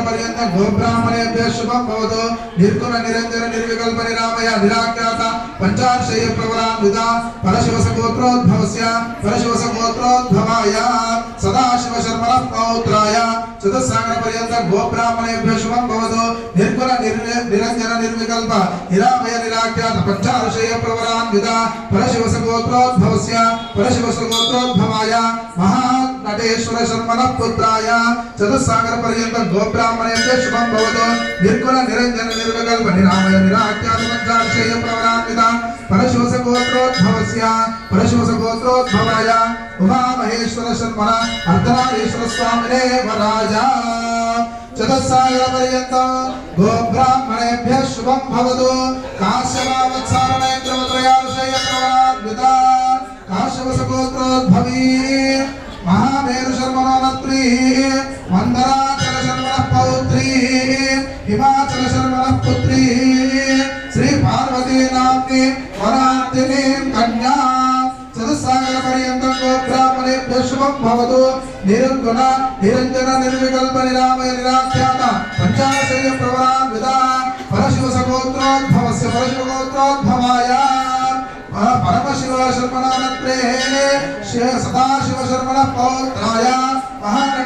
पर्यंत गोब्राह्मणेभ्यः शुभं भवतु निर्गुण निरंजन निर्विकल्प निरामय निराख्यात पंचाक्षय प्रवरान्विता परशिवसगोत्रोद्भवस्य परशिवसगोत्रोद्भवाय सदाशिव शर्मणः पौत्राय चतुस्सागर पर्यंत गोब्राह्मणेभ्यः शुभं भवतु निर्गुण निरंजन निर्विकल्प निरामय निराख्यात पंचाक्षय प्रवरान्विता परशिवसगोत्रोद्भवस्य परशिवसगोत्रोद्भवाय महानटेश्वर शर्मणः पुत्राय चतुस्सागर पर्यंत गोब्राह्मणेभ्यः शुभं भवतु निर्गुण निरंजन निर्विकल्प निरामय निराख्यात पंचाक्षय प्रवरान्विता परशिवसगोत्रोद्भवस्य परशिवसगोत्रोद्भवाय उमा महेश्वर शर्मणः अर्धनारीश्वर स्वामिने वराय चतुस्सागर पर्यंत गोब्राह्मणेभ्यः शुभं भवतु काश्यपवत्सारणेन्द्रवत्रयार्षय प्रवरान्विता काश्यपसगोत्रोद्भवी महामेरु शर्मणोनत्री मंदराचल शर्मणः पौत्री हिमाचल शर्मणः पुत्री श्री पार्वती नाम्नी वरान्तिनी कन्या चतुस्सागर पर्यन्तं गोब्राह्मणेभ्यः शुभं भवतु निर्गुण निरंजन निर्विकल्प निरामय निराख्यात पंचाक्षय प्रवरान्विता परशिवसगोत्रोद्भवस्य परशिवगोत्रोद्भवाय परमशिव शर्मणः नत्रे सदाशिव शर्मणः पौत्राय